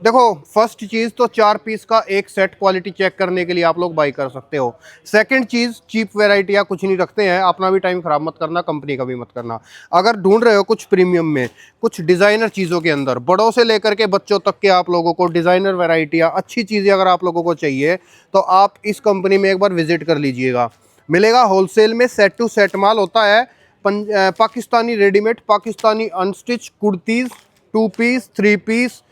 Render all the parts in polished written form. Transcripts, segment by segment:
देखो, फर्स्ट चीज तो 4 पीस का एक सेट क्वालिटी चेक करने के लिए आप लोग बाई कर सकते हो। सेकंड चीज, चीप वैरायटी या कुछ नहीं रखते हैं, अपना भी टाइम खराब मत करना, कंपनी का भी मत करना। अगर ढूंढ रहे हो कुछ प्रीमियम में, कुछ डिजाइनर चीजों के अंदर, बड़ों से लेकर के बच्चों तक के आप लोगों को डिजाइनर वैरायटी या अच्छी चीजें अगर आप लोगों को चाहिए, तो आप इस कंपनी में एक बार विजिट कर लीजिएगा। मिलेगा होलसेल में, सेट टू सेट माल होता है। Pakistani readymade, Pakistani unstitched kurtis, 2 piece, 3 piece,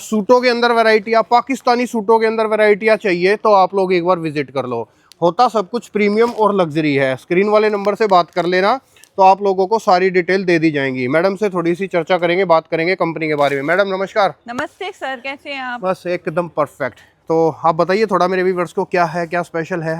सूटों के अंदर वैरायटियाँ, पाकिस्तानी सूटों के अंदर वैरायटियाँ चाहिए तो आप लोग एक बार विजिट कर लो। होता सब कुछ प्रीमियम और लग्जरी है। स्क्रीन वाले नंबर से बात कर लेना, तो आप लोगों को सारी डिटेल दे दी जाएंगी। मैडम से थोड़ी सी चर्चा करेंगे, बात करेंगे कंपनी के बारे में। मैडम नमस्कार। नमस्ते सर, कैसे हैं आप? बस एकदम परफेक्ट। तो आप बताइए थोड़ा मेरे व्यूअर्स को, क्या है, क्या स्पेशल है?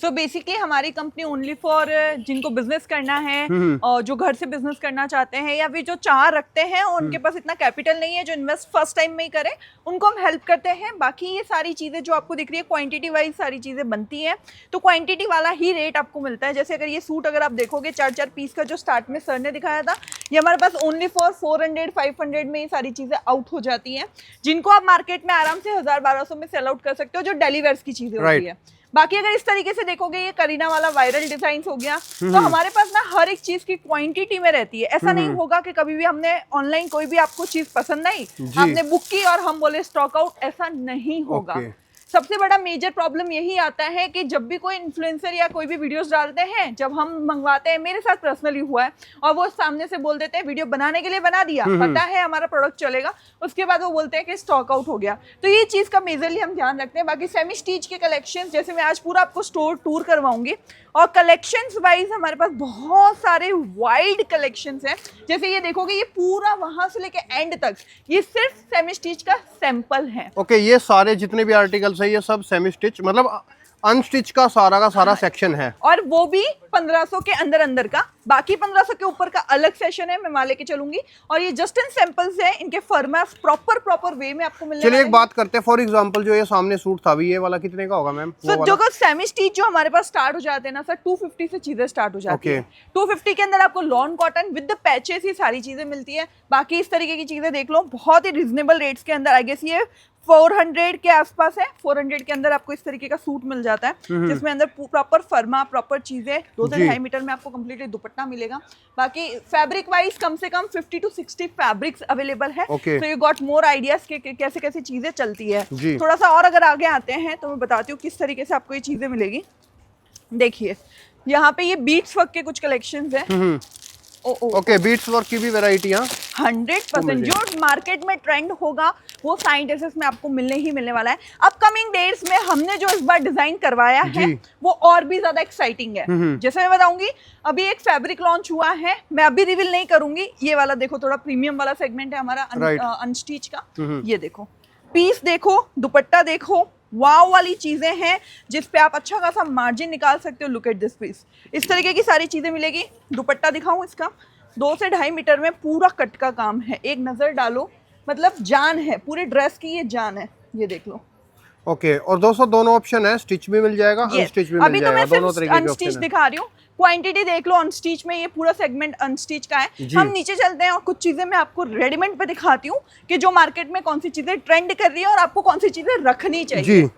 सो बेसिकली हमारी कंपनी ओनली फॉर जिनको बिजनेस करना है और जो घर से बिजनेस करना चाहते हैं या फिर जो चाह रखते हैं और उनके पास इतना कैपिटल नहीं है जो इन्वेस्ट फर्स्ट टाइम में ही करें, उनको हम हेल्प करते हैं। बाकी ये सारी चीज़ें जो आपको दिख रही है क्वांटिटी वाइज सारी चीज़ें बनती हैं, तो क्वांटिटी वाला ही रेट आपको मिलता है। जैसे अगर ये सूट अगर आप देखोगे 4-4 पीस का जो स्टार्ट में सर ने दिखाया था, ये हमारे पास ओनली फॉर 400-500 में ये सारी चीज़ें आउट हो जाती हैं, जिनको आप मार्केट में आराम से 1000-1200 में सेल आउट कर सकते हो, जो डेली वेयर्स की चीज़ें होती है। बाकी अगर इस तरीके से देखोगे, ये करीना वाला वायरल डिजाइन हो गया, तो हमारे पास ना हर एक चीज की क्वांटिटी में रहती है। ऐसा नहीं होगा कि कभी भी हमने ऑनलाइन कोई भी आपको चीज पसंद आई, आपने बुक की और हम बोले स्टॉक आउट, ऐसा नहीं होगा। सबसे बड़ा मेजर प्रॉब्लम यही आता है कि जब भी कोई इन्फ्लुएंसर या कोई भी वीडियोस डालते हैं, जब हम मंगवाते हैं, मेरे साथ पर्सनली हुआ है, और वो सामने से बोल देते हैं वीडियो बनाने के लिए बना दिया, पता है हमारा प्रोडक्ट चलेगा, उसके बाद वो बोलते हैं कि स्टॉक आउट हो गया। तो ये चीज का मेजरली हम ध्यान रखते हैं। बाकी सेमी स्टिच के कलेक्शन, जैसे मैं आज पूरा आपको स्टोर टूर करवाऊंगी, और कलेक्शंस वाइज हमारे पास बहुत सारे वाइड कलेक्शंस हैं। जैसे ये देखोगे, ये पूरा वहां से लेके एंड तक ये सिर्फ सेमी स्टिच का सैंपल है। ओके, ये सारे जितने भी आर्टिकल्स है ये सब सेमी स्टिच, मतलब अनस्टिच का सारा सेक्शन है, और वो भी 1500 के अंदर अंदर का। बाकी 1500 के ऊपर का अलग सेशन है, मैं वहां लेके चलूंगी। और ये जस्ट इन सैंपल्स है, इनके फॉर्मेट प्रॉपर वे में आपको मिलने वाले हैं। चलिए एक बात करते हैं, फॉर एग्जांपल जो ये सामने सूट था, अभी ये वाला कितने का होगा मैम? सो जो सेमी स्टिच जो हमारे पास स्टार्ट हो जाते हैं ना सर, 250 से चीजें स्टार्ट हो जाती है। 250 के अंदर आपको lawn cotton with the patches ही सारी चीजें मिलती है। बाकी इस तरीके की चीजें देख लो, बहुत ही रिजनेबल रेट्स के अंदर। आई गेस ये 400 के आसपास है। 400 के अंदर आपको इस तरीके का सूट मिल जाता है, जिसमें अंदर प्रॉपर फर्मा, प्रॉपर चीजें, 2 से 2.5 मीटर में आपको कंप्लीटली दुपट्टा मिलेगा। बाकी फैब्रिक वाइज कम से कम 50 to 60 फैब्रिक्स अवेलेबल है। तो यू गॉट मोर आइडियाज के कैसे कैसे चीजें चलती है। थोड़ा सा और अगर आगे आते हैं तो मैं बताती हूँ किस तरीके से आपको ये चीजें मिलेगी। देखिए यहाँ पे ये बीट्स वर्क के कुछ कलेक्शंस है। ओके, बीट्स वर्क की भी वैरायटियां 100% जो मार्केट में ट्रेंड होगा वो साइंटिस्ट में आपको मिलने ही मिलने वाला है। अपकमिंग डेज में हमने जो इस बार डिजाइन करवाया है वो और भी ज्यादा एक्साइटिंग है। जैसे मैं बताऊंगी, अभी एक फैब्रिक लॉन्च हुआ है, मैं अभी रिवील नहीं करूंगी। ये वाला देखो, थोड़ा प्रीमियम वाला सेगमेंट है हमारा अनस्टिच का। ये देखो, पीस देखो, दुपट्टा देखो, वाव वाली चीजें हैं जिस पे आप अच्छा खासा मार्जिन निकाल सकते हो। लुक एट दिस पीस, इस तरीके की सारी चीजें मिलेगी। दुपट्टा दिखाऊं इसका, 2 से 2.5 मीटर में पूरा कट का काम है। एक नजर डालो, मतलब जान है पूरी ड्रेस की, ये जान है। ये देख लो। ओके, और दोस्तों दोनों ऑप्शन है, स्टिच भी मिल जाएगा, अनस्टिच भी मिल जाएगा। अभी तो मैं सिर्फ अनस्टिच दिखा रही हूँ। क्वांटिटी देख लो, अनस्टिच में ये पूरा सेगमेंट अनस्टिच का है। हम नीचे चलते हैं और कुछ चीजें मैं आपको रेडीमेड पे दिखाती हूँ कि जो मार्केट में कौन सी चीजें ट्रेंड कर रही है और आपको कौन सी चीजें रखनी चाहिए।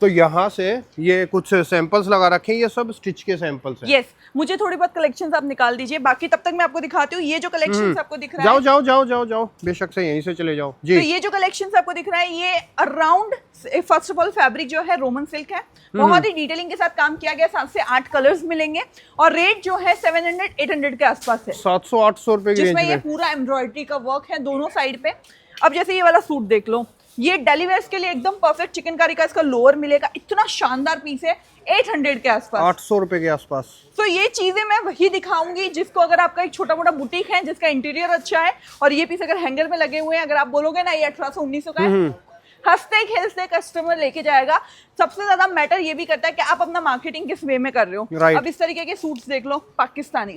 तो यहाँ से ये कुछ सैंपल्स लगा रखे हैं, ये सब स्टिच के सैंपल्स हैं। यस, मुझे थोड़ी बहुत कलेक्शंस आप निकाल दीजिए, बाकी तब तक मैं आपको दिखाती हूँ। ये जो कलेक्शंस आपको दिख रहा है, जाओ बेशक से यहीं से चले जाओ जी। तो ये जो कलेक्शंस आपको दिख रहा है, ये around, first of all fabric जो है रोमन सिल्क है, बहुत ही डिटेलिंग के साथ काम किया गया। 7 से 8 कलर्स मिलेंगे और रेट जो है 700-800 के आसपास है। 700-800 रुपए की रेंज में। जिसमें ये पूरा एम्ब्रॉयडरी का वर्क है दोनों साइड पे। अब जैसे ये वाला सूट देख लो, ये डेली वेयर्स के लिए एकदम परफेक्ट चिकनकारी का इसका लोअर मिलेगा। इतना शानदार पीस है, 800 के आसपास, 800 रुपए के आसपास। तो ये चीजें मैं वही दिखाऊंगी जिसको, अगर आपका एक छोटा मोटा बुटीक है जिसका इंटीरियर अच्छा है और ये पीस अगर हैंगर में लगे हुए हैं, अगर आप बोलोगे ना ये 1800-1900 का है, हंसते खेलते कस्टमर लेके जाएगा। सबसे ज्यादा मैटर ये भी करता है कि आप अपना मार्केटिंग किस वे में कर रहे हो। अब इस तरीके के सूट्स देख लो, पाकिस्तानी,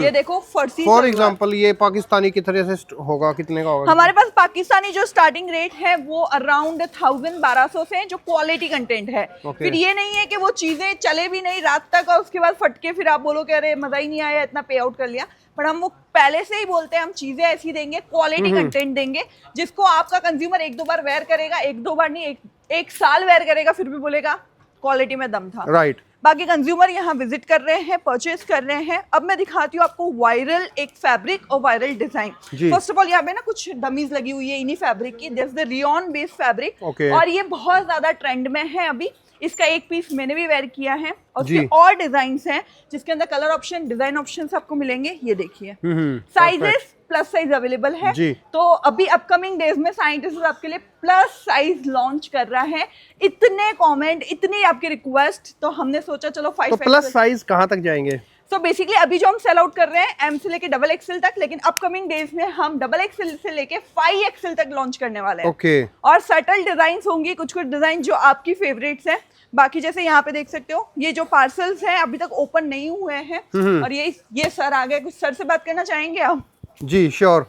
ये देखो फर्सी। फॉर एग्जांपल ये पाकिस्तानी कितने से होगा, कितने का होगा? हमारे पास पाकिस्तानी जो स्टार्टिंग रेट है वो अराउंड 1000-1200 से, जो क्वालिटी कंटेंट है। फिर ये नहीं है कि वो चीजें चले भी नहीं रात तक और उसके बाद फटके फिर आप बोलो कि अरे मजा ही नहीं आया, इतना पे आउट कर लिया। पर हम वो पहले से ही बोलते हैं हम चीजें ऐसी देंगे, क्वालिटी कंटेंट देंगे जिसको आपका कंज्यूमर एक दो बार वेयर करेगा, एक दो बार नहीं, एक साल वेयर करेगा, फिर भी बोलेगा क्वालिटी में दम था। राइट। बाकी कंज्यूमर यहाँ विजिट कर रहे हैं, परचेज कर रहे हैं। अब मैं दिखाती हूँ आपको वायरल एक फैब्रिक और viral design. First of all यहाँ पे ना कुछ डमीज लगी हुई है इन्हीं फैब्रिक की, this the rayon based fabric, और ये बहुत ज्यादा ट्रेंड में है अभी। इसका एक पीस मैंने भी वेयर किया है, और उसके और डिजाइन्स हैं जिसके अंदर कलर ऑप्शन, डिजाइन ऑप्शंस आपको मिलेंगे। ये देखिए, साइजेस प्लस साइज अवेलेबल है। तो अभी अपकमिंग डेज में साइंटिस्ट आपके लिए प्लस साइज लॉन्च कर रहा है। इतने कमेंट, इतनी आपकी रिक्वेस्ट, तो हमने सोचा चलो 5 तो प्लस साइज कहाँ तक जाएंगे? तो बेसिकली अभी जो हम सेल आउट कर रहे हैं एम से लेके डबल एक्सएल तक, लेकिन अपकमिंग डेज में हम डबल एक्सएल से लेके 5 एक्सएल तक लॉन्च करने वाले हैं। ओके। और सटल डिजाइन होंगी, कुछ कुछ डिजाइन जो आपकी फेवरेट्स हैं। बाकी जैसे यहाँ पे देख सकते हो, ये जो पार्सल्स हैं अभी तक ओपन नहीं हुए हैं, और ये सर आ गए। कुछ सर से बात करना चाहेंगे आप? जी श्योर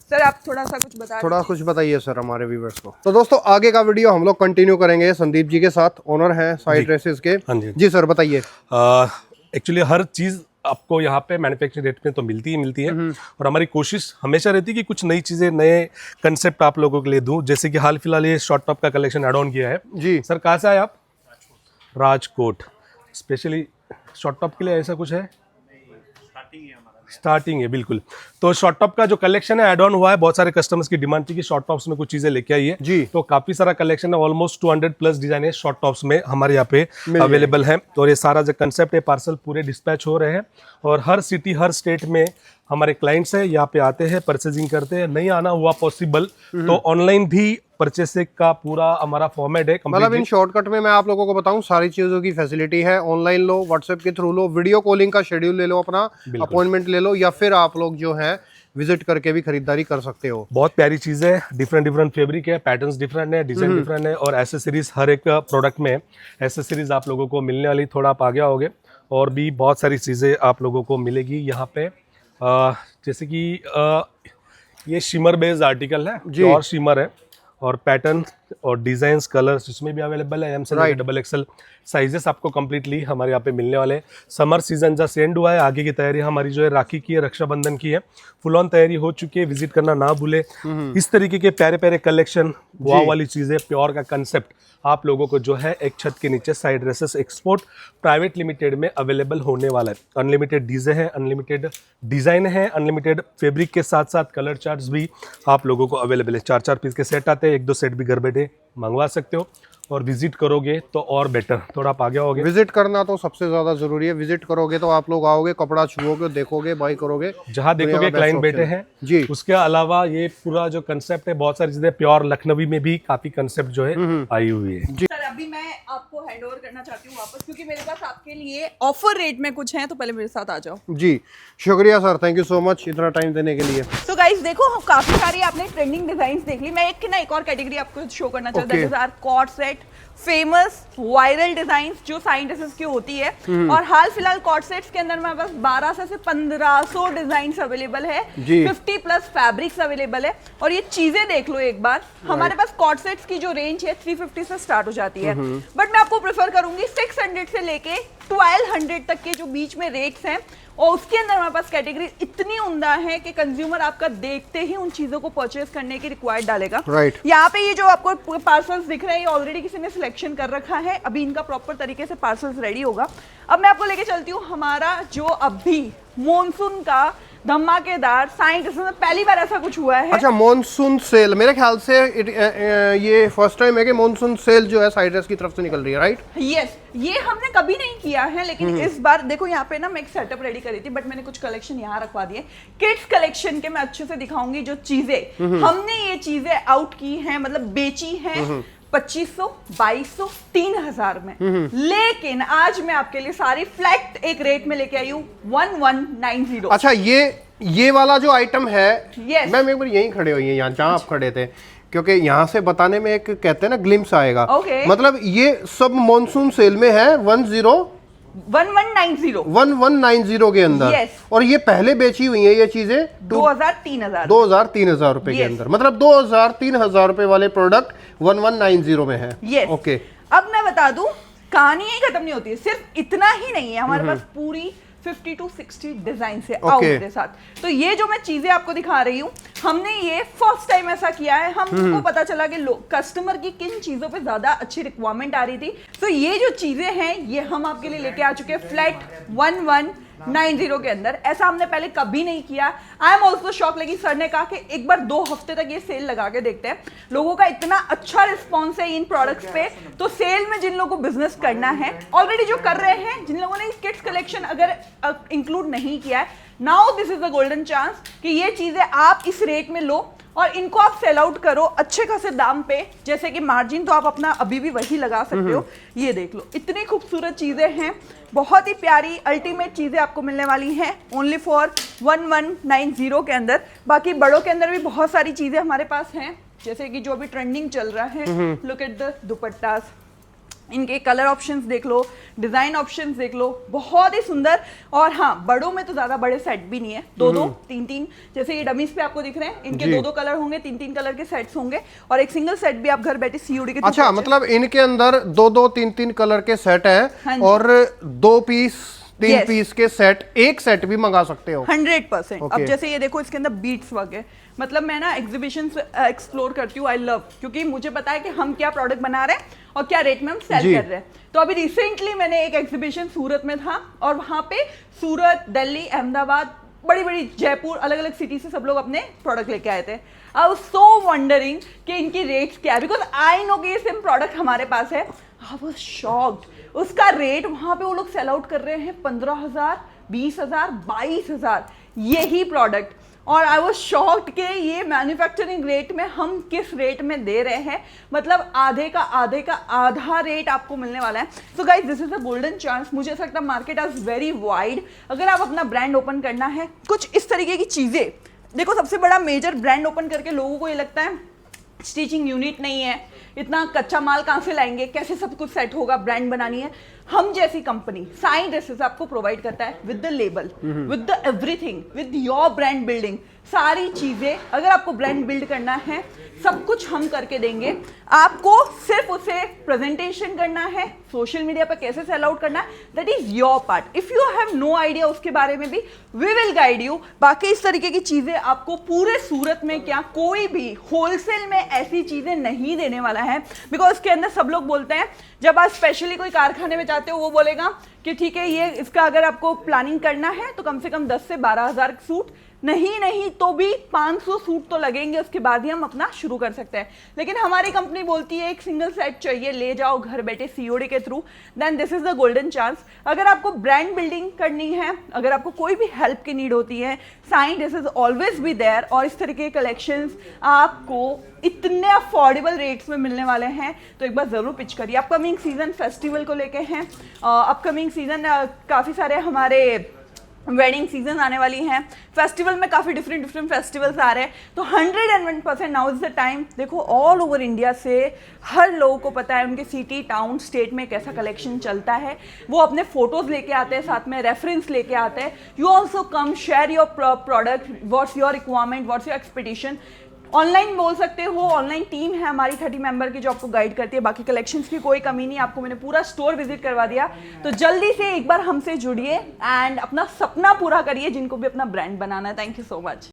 सर, आप थोड़ा सा कुछ बताइए सर हमारे व्यूअर्स को। तो दोस्तों आगे का वीडियो हम लोग कंटिन्यू करेंगे संदीप जी के साथ, ओनर हैं साइड ड्रेसेस के। हाँ जी। जी सर बताइए। एक्चुअली हर चीज़ आपको यहाँ पे मैन्युफैक्चरिंग रेट में तो मिलती है, और हमारी कोशिश हमेशा रहती है कि कुछ नई चीज़ें, नए कंसेप्ट आप लोगों के लिए दूं। जैसे कि हाल फिलहाल ये शॉर्ट टॉप का कलेक्शन एड ऑन किया है। जी सर, कहाँ से आए आप? राजकोट। स्पेशली शॉर्ट टॉप के लिए ऐसा कुछ है? स्टार्टिंग है बिल्कुल। तो शॉर्ट टॉप का जो कलेक्शन है एड ऑन हुआ है, बहुत सारे कस्टमर्स की डिमांड थी कि शॉर्ट टॉप्स में कुछ चीजें लेके आइए जी। तो काफी सारा कलेक्शन है, ऑलमोस्ट 200 प्लस डिजाइन है शॉर्ट टॉप्स में हमारे यहाँ पे अवेलेबल है। और ये सारा जो कंसेप्ट है, पार्सल पूरे डिस्पैच हो रहे हैं, और हर सिटी हर स्टेट में हमारे क्लाइंट्स है यहाँ पे आते हैं, परचेजिंग करते हैं। नहीं आना हुआ पॉसिबल तो ऑनलाइन भी परचेसिंग का पूरा हमारा फॉर्मेट है। मतलब इन शॉर्टकट में मैं आप लोगों को बताऊं, सारी चीजों की फैसिलिटी है। ऑनलाइन लो, व्हाट्सएप के थ्रू लो, वीडियो कॉलिंग का शेड्यूल ले लो, अपना अपॉइंटमेंट ले लो, या फिर आप लोग जो है विजिट करके भी खरीदारी कर सकते हो। बहुत प्यारी चीज है, डिफरेंट फैब्रिक है, पैटर्न्स डिफरेंट है, डिजाइन डिफरेंट है, और एसेसरीज हर एक प्रोडक्ट में एसेसरीज आप लोगों को मिलने वाली। थोड़ा आप आगे आओगे और भी बहुत सारी चीजें आप लोगों को मिलेगी यहाँ पे। जैसे कि ये शिमर बेस्ड आर्टिकल है, प्योर शिमर है, और पैटर्न और डिजाइन्स कलर्स इसमें भी अवेलेबल है। एम से डबल एक्सएल साइजेस आपको कंप्लीटली हमारे यहाँ पे मिलने वाले हैं। समर सीजन जस्ट एंड हुआ है, आगे की तैयारी हमारी जो है राखी की है, रक्षाबंधन की है, फुल ऑन तैयारी हो चुकी है। विजिट करना ना भूले। इस तरीके के प्यारे प्यारे कलेक्शन, वाव वाली चीजें, प्योर का कंसेप्ट आप लोगों को जो है एक छत के नीचे side dresses export private limited में अवेलेबल होने वाला है। अनलिमिटेड डीजे है, अनलिमिटेड डिजाइन है, अनलिमिटेड फैब्रिक के साथ साथ कलर चार्ट्स भी आप लोगों को अवेलेबल है। 4-4 पीस के सेट आते हैं, 1-2 सेट भी घर बैठे मंगवा सकते हो, और विजिट करोगे तो और बेटर। थोड़ा आप आगे आओगे। विजिट करना तो सबसे ज्यादा जरूरी है। विजिट करोगे तो आप लोग आओगे, कपड़ा छुओगे, देखोगे, बाई करोगे, जहाँ देखोगे क्लाइंट बैठे हैं जी। उसके अलावा ये पूरा जो कंसेप्ट है, बहुत सारी चीजें प्योर लखनवी में भी काफी कंसेप्ट जो है आई हुई है जी। सर, अभी मैं आपको हैंड ओवर करना चाहती हूँ वापस, क्योंकि मेरे पास आपके लिए ऑफर रेट में कुछ है। तो पहले मेरे साथ आ जाओ। जी शुक्रिया sir, thank you so much इतना टाइम देने के लिए। तो गाइस देखो, काफी सारी आपने ट्रेंडिंग डिजाइन्स देख ली। मैं एक और कैटेगरी आपको शो करना चाहता हूँ। That is our cord set, famous viral designs जो साइंटिस्ट की होती है। और हाल फिलहाल कॉर्ड सेट्स के अंदर में बस 1200 से 1500 डिजाइन्स अवेलेबल है, 50 प्लस फैब्रिक्स अवेलेबल है। और ये चीजें देख लो एक बार, हमारे पास कॉर्ड सेट्स की जो रेंज है 350 से स्टार्ट हो जाती है, बट मैं आपको प्रेफर करूंगी 600 से लेके 1200 तक के जो बीच में रेट्स हैं। और उसके अंदर हमारे पास कैटेगरी इतनी उम्दा है कि कंज्यूमर आपका देखते ही उन चीजों को परचेज करने की रिक्वायर्ड डालेगा। यहाँ पे ये जो आपको पार्सल्स दिख रहे हैं, ऑलरेडी किसी ने सिलेक्शन कर रखा है, अभी इनका प्रॉपर तरीके से पार्सल्स रेडी होगा। अब मैं आपको लेके चलती हूँ हमारा जो अभी मॉनसून का धमाकेदार साइंटिस्ट में पहली बार ऐसा कुछ हुआ है। अच्छा, मॉनसून सेल, मेरे ख्याल से ये फर्स्ट टाइम है कि मॉनसून सेल जो है साइड्रेस की तरफ से निकल रही है, राइट? यस, ये हमने कभी नहीं किया है, लेकिन इस बार देखो यहाँ पे ना मैं एक सेटअप रेडी करी थी, बट मैंने कुछ कलेक्शन यहाँ रखवा दिए किड्स कलेक्शन के। मैं अच्छे से दिखाऊंगी जो चीजें हमने ये चीजें आउट की हैं, मतलब बेची हैं 2500, 2200, 3000 में। लेकिन आज मैं आपके लिए सारी फ्लैट एक रेट में लेके आई हूँ 1190। अच्छा, ये वाला जो आइटम है, yes. मैम एक बार यहीं खड़े हुई है, यहाँ जहाँ आप खड़े थे, क्योंकि यहाँ से बताने में एक कहते हैं ना ग्लिम्स आएगा। मतलब ये सब मॉनसून सेल में है 1190 के अंदर। yes. और ये पहले बेची हुई है ये चीजें 2000-3000 रुपए के अंदर। मतलब 2000-3000 रुपए वाले प्रोडक्ट 1190 में है। yes. ओके, अब मैं बता दूं, कहानी ही खत्म नहीं होती है। सिर्फ इतना ही नहीं है, हमारे पास पूरी 50 to 60 डिजाइन से आउट के साथ। तो ये जो मैं चीजें आपको दिखा रही हूँ, हमने ये फर्स्ट टाइम ऐसा किया है। हमको पता चला कि कस्टमर की किन चीजों पे ज्यादा अच्छी रिक्वायरमेंट आ रही थी। तो ये जो चीजें हैं ये हम आपके लिए लेके आ चुके हैं फ्लैट 1190 के अंदर। ऐसा हमने पहले कभी नहीं किया। आई एम ऑल्सो शॉक, लेकिन सर ने कहा कि एक बार 2 हफ्ते तक ये सेल लगा के देखते हैं। लोगों का इतना अच्छा रिस्पॉन्स है इन प्रोडक्ट्स पे। तो सेल में जिन लोगों को बिजनेस करना है, ऑलरेडी जो कर रहे हैं, जिन लोगों ने किड्स कलेक्शन अगर इंक्लूड नहीं किया है, now this is the golden chance कि ये चीजें आप इस रेट में लो और इनको आप सेल आउट करो अच्छे खासे दाम पे। जैसे कि मार्जिन तो आप अपना अभी भी वही लगा सकते हो। ये देख लो, इतनी खूबसूरत चीजें हैं, बहुत ही प्यारी अल्टीमेट चीजें आपको मिलने वाली हैं ओनली फॉर 1190 के अंदर। बाकी बड़ों के अंदर भी बहुत सारी चीजें हमारे पास हैं, जैसे कि जो अभी ट्रेंडिंग चल रहा है। लुक एट द दुपट्टास, इनके कलर ऑप्शंस देख लो, डिजाइन ऑप्शंस देख लो, बहुत ही सुंदर। और हाँ, बड़ों में तो ज्यादा बड़े सेट भी नहीं है, 2-2, 3-3, जैसे ये डमीज पे आपको दिख रहे हैं, इनके 2-2 कलर होंगे, 3-3 कलर के सेट्स होंगे और एक सिंगल सेट भी आप घर बैठे सीओडी के। अच्छा, मतलब इनके अंदर 2-2, 3-3 कलर के सेट हैं और 2 पीस 3 पीस के सेट, एक सेट भी मंगा सकते हो 100%। अब जैसे ये देखो, इसके अंदर बीट्स वर्क है। मतलब मैं ना एग्जीबिशन एक्सप्लोर करती हूँ, आई लव, क्योंकि मुझे पता है कि हम क्या प्रोडक्ट बना रहे हैं और क्या रेट में हम सेल कर रहे हैं। तो अभी रिसेंटली मैंने एक एग्जीबिशन सूरत में था और वहां पे सूरत, दिल्ली, अहमदाबाद, बड़ी बड़ी जयपुर, अलग अलग सिटी से सब लोग अपने प्रोडक्ट लेके आए थे। आई वाज सो वंडरिंग कि इनकी रेट्स क्या है, बिकॉज आई नो कि ये सेम प्रोडक्ट हमारे पास है। आई वाज शॉक्ड, उसका रेट वहां पे वो लोग सेल आउट कर रहे हैं 15,000, 20,000, 22,000 यही प्रोडक्ट। और आई वाज शॉक्ड कि ये मैन्युफैक्चरिंग रेट में हम किस रेट में दे रहे हैं, मतलब आधे का आधा रेट आपको मिलने वाला है। So guys, this is a golden chance. मुझे ऐसा लगता है मार्केट इज वेरी वाइड। अगर आप अपना ब्रांड ओपन करना है, कुछ इस तरीके की चीजें देखो, सबसे बड़ा मेजर ब्रांड ओपन करके लोगों को ये लगता है स्टिचिंग यूनिट नहीं है, इतना कच्चा माल कहाँ से लाएंगे, कैसे सब कुछ सेट होगा, ब्रांड बनानी है। हम जैसी कंपनी साइन ड्रेसेस आपको प्रोवाइड करता है with the label, with the everything, with your brand building. सारी चीजें अगर आपको ब्रांड बिल्ड करना है, सब कुछ हम करके देंगे। आपको सिर्फ उसे प्रेजेंटेशन करना है, सोशल मीडिया पर कैसे सेल आउट करना है, that is your part. If you have no idea उसके बारे में भी, वी विल गाइड यू। बाकी इस तरीके की चीजें आपको पूरे सूरत में क्या कोई भी होलसेल में ऐसी चीजें नहीं देने वाला है। बिकॉज इसके अंदर सब लोग बोलते हैं, जब आप स्पेशली कोई कारखाने में जाते हो, वो बोलेगा कि ठीक है, ये इसका अगर आपको प्लानिंग करना है तो कम से कम 10 से 12,000 सूट, नहीं तो भी 500 सूट तो लगेंगे, उसके बाद ही हम अपना शुरू कर सकते हैं। लेकिन हमारी कंपनी बोलती है एक सिंगल सेट चाहिए, ले जाओ घर बैठे सीओडी के through, then this is the golden chance. अगर आपको ब्रांड बिल्डिंग करनी है, अगर आपको कोई भी हेल्प की नीड होती है, sign this is always be there. और इस तरीके के कलेक्शंस आपको इतने अफोर्डेबल रेट्स में मिलने वाले हैं, तो एक बार जरूर पिच करिए। अपकमिंग सीजन फेस्टिवल को लेके हैं, अपकमिंग सीजन काफ़ी सारे हमारे वेडिंग सीजन आने वाली हैं, फेस्टिवल में काफ़ी डिफरेंट फेस्टिवल्स आ रहे हैं। तो 101% नाउ इज द टाइम। देखो, ऑल ओवर इंडिया से हर लोगों को पता है उनके सिटी, टाउन, स्टेट में कैसा कलेक्शन चलता है। वो अपने फोटोज लेके आते हैं, साथ में रेफरेंस लेके आते हैं। You also come, share your product, what's your requirement, what's your expectation. Online बोल सकते हो, ऑनलाइन टीम है हमारी 30 मेंबर की जो आपको गाइड करती है। बाकी कलेक्शंस की कोई कमी नहीं, आपको मैंने पूरा स्टोर विजिट करवा दिया। तो जल्दी से एक बार हमसे जुड़िए एंड अपना सपना पूरा करिए, जिनको भी अपना ब्रांड बनाना है। Thank you so much.